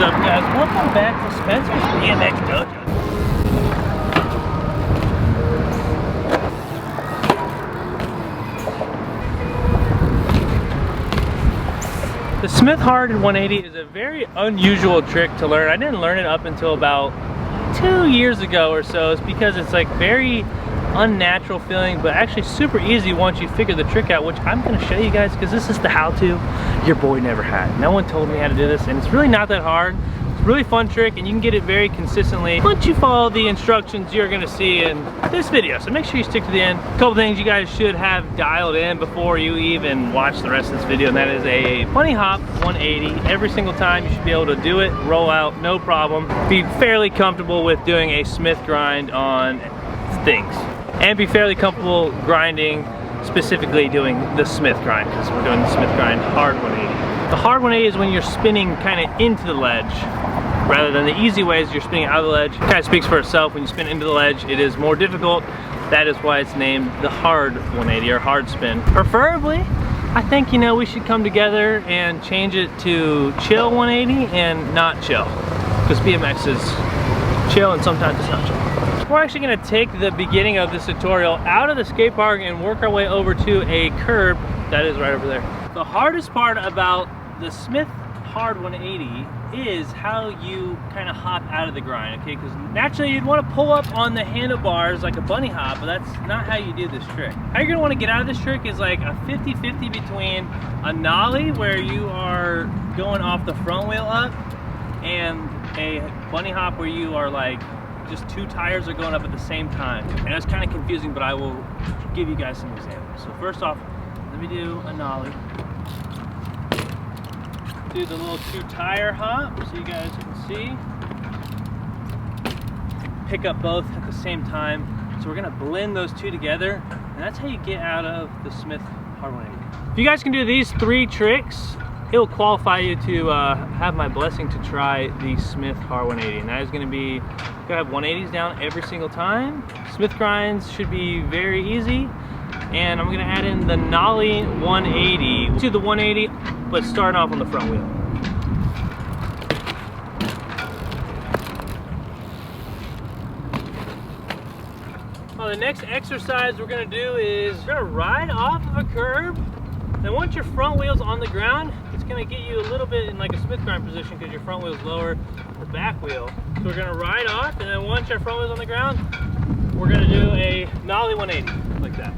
up, guys? Welcome back to Spencer's BMX Dojo. The Smith Hard 180 is a very unusual trick to learn. I didn't learn it up until about 2 years ago or so. It's because it's like very unnatural feeling, but actually super easy once you figure the trick out, which I'm going to show you guys because this is the how-to your boy never had. No one told me how to do this, and it's really not that hard. It's a really fun trick, and you can get it very consistently once you follow the instructions you're going to see in this video. So make sure you stick to the end. A couple things you guys should have dialed in before you even watch the rest of this video, and that is a bunny hop 180. Every single time you should be able to do it, roll out, no problem. Be fairly comfortable with doing a Smith grind on things, and be fairly comfortable grinding, specifically doing the Smith grind, because we're doing the Smith grind hard 180. The hard 180 is when you're spinning kind of into the ledge, rather than the easy ways you're spinning out of the ledge. It kind of speaks for itself. When you spin into the ledge, it is more difficult. That is why it's named the hard 180 or hard spin. Preferably, I think, you know, we should come together and change it to chill 180 and not chill, because BMX is chill and sometimes it's not chill. We're actually going to take the beginning of this tutorial out of the skate park and work our way over to a curb that is right over there. The hardest part about the Smith Hard 180 is how you kind of hop out of the grind, okay? Because naturally you'd want to pull up on the handlebars like a bunny hop, but that's not how you do this trick. How you're going to want to get out of this trick is like a 50-50 between a nollie, where you are going off the front wheel up, and a bunny hop where you are like just two tires are going up at the same time. And it's kind of confusing, but I will give you guys some examples. So first off, let me do a nollie. Do the little two tire hop so you guys can see. Pick up both at the same time. So we're gonna blend those two together, and that's how you get out of the Smith Hard 180. If you guys can do these three tricks, it will qualify you to have my blessing to try the Smith Hard 180. And that is gonna be, you're gonna have 180s down every single time. Smith grinds should be very easy. And I'm gonna add in the nollie 180 to the 180, but starting off on the front wheel. Well, the next exercise we're gonna do is we're gonna ride off of a curb. Then once your front wheel's on the ground, it's gonna get you a little bit in like a Smith grind position because your front wheel's lower than the back wheel. So we're gonna ride off, and then once your front wheel's on the ground, we're gonna do a nollie 180, like that.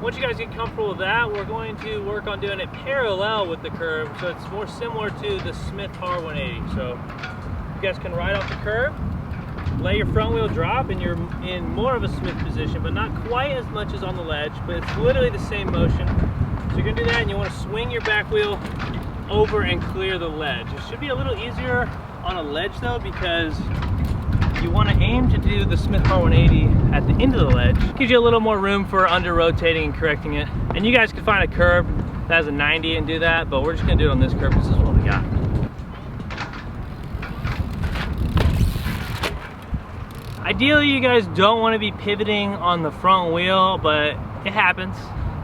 Once you guys get comfortable with that, we're going to work on doing it parallel with the curb, so it's more similar to the Smith Hard 180. So you guys can ride off the curb, let your front wheel drop, and you're in more of a Smith position, but not quite as much as on the ledge, but it's literally the same motion. So you're gonna do that, and you wanna swing your back wheel over and clear the ledge. It should be a little easier on a ledge though, because you want to aim to do the Smith Hard 180 at the end of the ledge. Gives you a little more room for under rotating and correcting it. And you guys can find a curb that has a 90 and do that, but we're just going to do it on this curb because this is what we got. Ideally, you guys don't want to be pivoting on the front wheel, but it happens.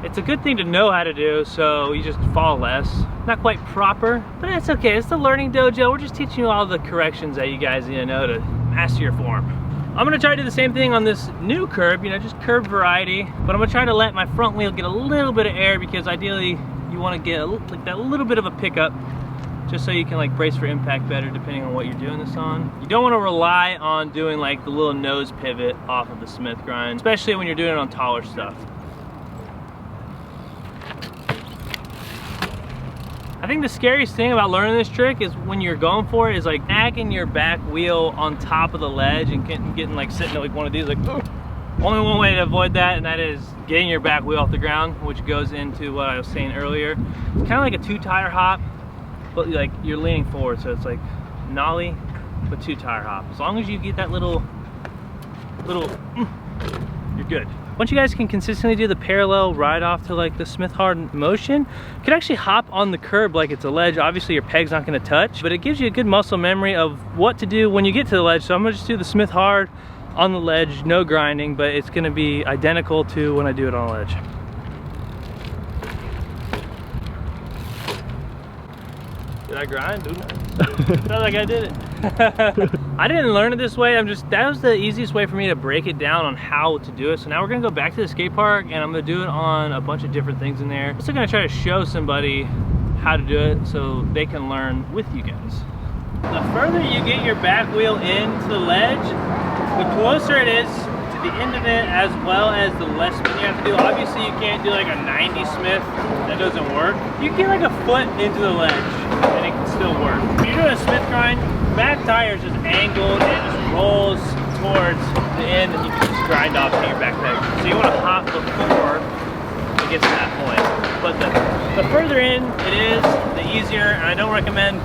It's a good thing to know how to do, so you just fall less. Not quite proper, but it's okay. It's the learning dojo. We're just teaching you all the corrections that you guys need to know to master your form. I'm gonna try to do the same thing on this new curb, you know, just curb variety, but I'm gonna try to let my front wheel get a little bit of air, because ideally you want to get like that little bit of a pickup, just so you can like brace for impact better depending on what you're doing this on. You don't want to rely on doing like the little nose pivot off of the Smith grind, especially when you're doing it on taller stuff. I think the scariest thing about learning this trick is when you're going for it is like nagging your back wheel on top of the ledge and getting like sitting at like one of these like, ooh. Only one way to avoid that, and that is getting your back wheel off the ground, which goes into what I was saying earlier. It's kind of like a two tire hop, but like you're leaning forward, so it's like nollie but two tire hop. As long as you get that little, you're good. Once you guys can consistently do the parallel ride off to like the Smith Hard motion, you can actually hop on the curb like it's a ledge. Obviously your peg's not gonna touch, but it gives you a good muscle memory of what to do when you get to the ledge. So I'm gonna just do the Smith Hard on the ledge, no grinding, but it's gonna be identical to when I do it on a ledge. Did I grind? Felt like I did it. I didn't learn it this way. That was the easiest way for me to break it down on how to do it. So now we're gonna go back to the skate park and I'm gonna do it on a bunch of different things in there. I'm still gonna try to show somebody how to do it so they can learn with you guys. The further you get your back wheel into the ledge, the closer it is to the end of it, as well as the less spin you have to do. Obviously you can't do like a 90 Smith, that doesn't work. You can get like a foot into the ledge and it can still work. When you're doing a Smith grind, back tire is just angled and it just rolls towards the end and you can just grind off to your back peg. So you want to hop before it gets to that point. But the further in it is, the easier, and I don't recommend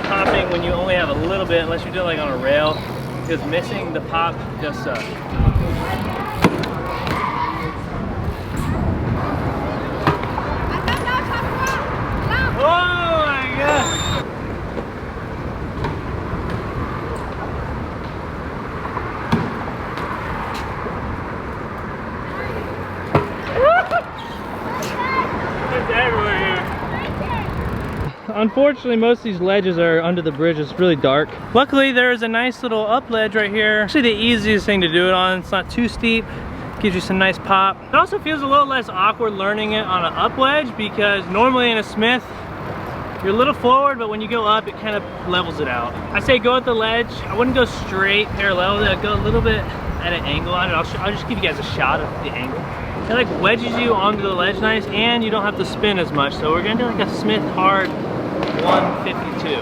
hopping when you only have a little bit unless you're doing like on a rail, because missing the pop does suck. Oh my god! It's everywhere here. Unfortunately, most of these ledges are under the bridge. It's really dark. Luckily, there is a nice little up ledge right here. Actually, the easiest thing to do it on. It's not too steep. Gives you some nice pop. It also feels a little less awkward learning it on an up ledge because normally in a Smith, you're a little forward, but when you go up, it kind of levels it out. I say go at the ledge. I wouldn't go straight parallel with it. I'd go a little bit at an angle on it. I'll just give you guys a shot of the angle. It like wedges you onto the ledge nice, and you don't have to spin as much. So we're gonna do like a Smith hard 152.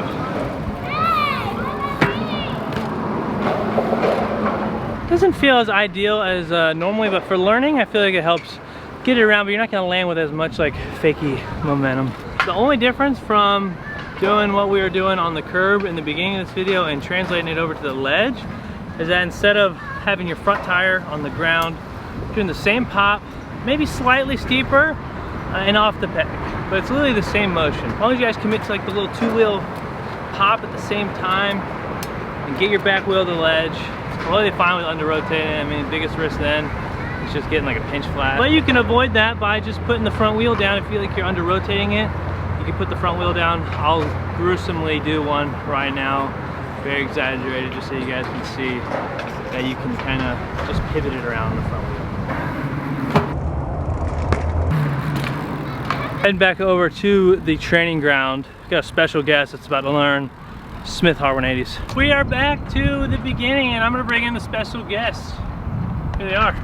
Doesn't feel as ideal as normally, but for learning, I feel like it helps get it around, but you're not gonna land with as much like fakey momentum. The only difference from doing what we were doing on the curb in the beginning of this video and translating it over to the ledge is that instead of having your front tire on the ground, doing the same pop, maybe slightly steeper and off the peg, but it's literally the same motion. As long as you guys commit to like the little two-wheel pop at the same time and get your back wheel to the ledge, it's completely fine with under rotating. I mean, the biggest risk then is just getting like a pinch flat. But you can avoid that by just putting the front wheel down. If you feel like you're under rotating it, you can put the front wheel down. I'll gruesomely do one right now, very exaggerated, just so you guys can see that you can kind of just pivot it around the front wheel. Heading back over to the training ground. We've got a special guest that's about to learn Smith hard 180s. We are back to the beginning and I'm gonna bring in the special guests. Here they are.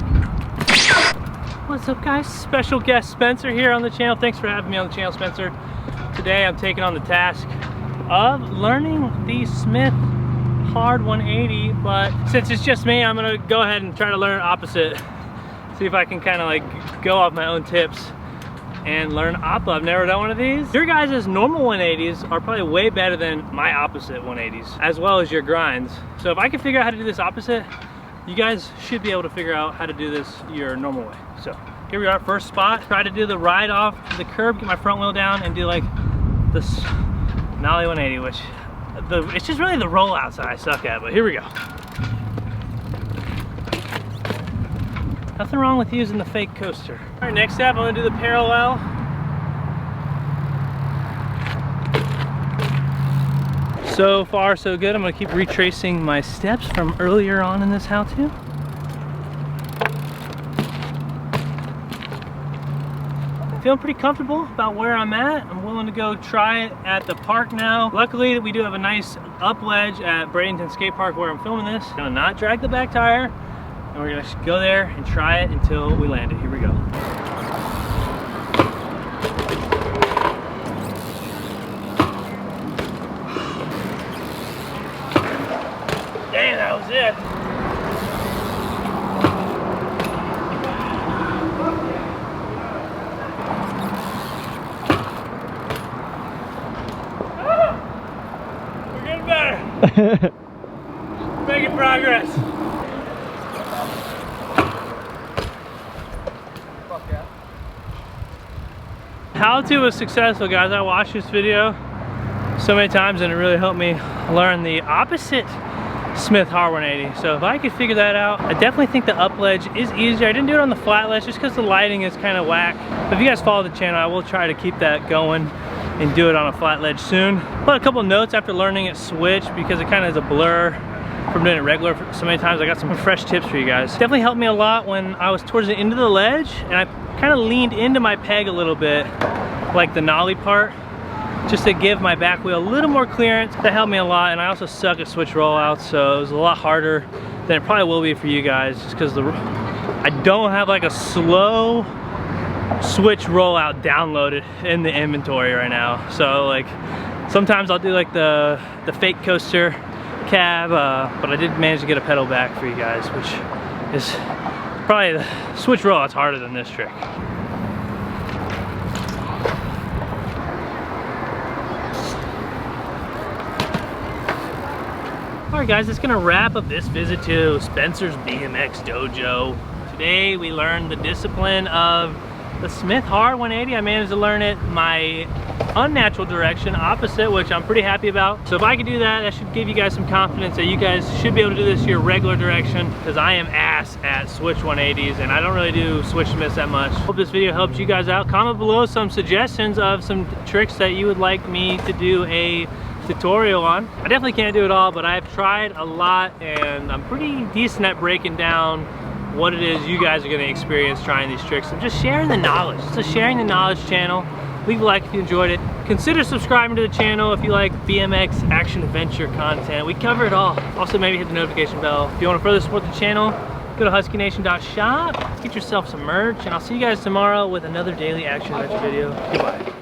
What's up guys? Special guest Spencer here on the channel. Thanks for having me on the channel, Spencer. Today I'm taking on the task of learning the Smith hard 180, but since it's just me, I'm gonna go ahead and try to learn opposite. See if I can kind of like go off my own tips and learn oppa. I've never done one of these. Your guys' normal 180s are probably way better than my opposite 180s, as well as your grinds. So if I can figure out how to do this opposite, you guys should be able to figure out how to do this your normal way. So here we are, first spot. Try to do the ride off the curb, get my front wheel down, and do like this nollie 180, which it's just really the rollouts that I suck at, but here we go. Nothing wrong with using the fake coaster. All right, next step, I'm gonna do the parallel. So far, so good. I'm gonna keep retracing my steps from earlier on in this how-to. Feeling pretty comfortable about where I'm at. I'm willing to go try it at the park now. Luckily, we do have a nice up ledge at Bradenton Skate Park where I'm filming this. I'm gonna not drag the back tire, and we're gonna go there and try it until we land it. Here we go. Dang, that was it. We're getting better. Making progress. How-to was successful, guys. I watched this video so many times and it really helped me learn the opposite Smith hard 180. So if I could figure that out, I definitely think the up ledge is easier. I didn't do it on the flat ledge just because the lighting is kind of whack. But if you guys follow the channel, I will try to keep that going and do it on a flat ledge soon. But a couple notes after learning it switch, because it kind of is a blur from doing it regular for so many times. I got some fresh tips for you guys. Definitely helped me a lot when I was towards the end of the ledge and I kind of leaned into my peg a little bit, like the nollie part, just to give my back wheel a little more clearance. That helped me a lot, and I also suck at switch rollouts, so it was a lot harder than it probably will be for you guys, just because I don't have like a slow switch rollout downloaded in the inventory right now. So like sometimes I'll do like the fake coaster cab, but I did manage to get a pedal back for you guys, which is probably the switch rollout's harder than this trick. Alright guys, that's gonna wrap up this visit to Spencer's BMX dojo. Today we learned the discipline of the Smith hard 180. I managed to learn it my unnatural direction, opposite, which I'm pretty happy about. So if I could do that, that should give you guys some confidence that you guys should be able to do this your regular direction, because I am ass at switch 180s and I don't really do switch Smiths that much. Hope this video helps you guys out. Comment below some suggestions of some tricks that you would like me to do a tutorial on. I definitely can't do it all, but I've tried a lot and I'm pretty decent at breaking down what it is you guys are going to experience trying these tricks. I'm just sharing the knowledge. It's a sharing the knowledge channel. Leave a like if you enjoyed it. Consider subscribing to the channel if you like BMX action adventure content. We cover it all. Also maybe hit the notification bell. If you want to further support the channel, go to huskynation.shop, get yourself some merch, and I'll see you guys tomorrow with another daily action adventure video. Goodbye.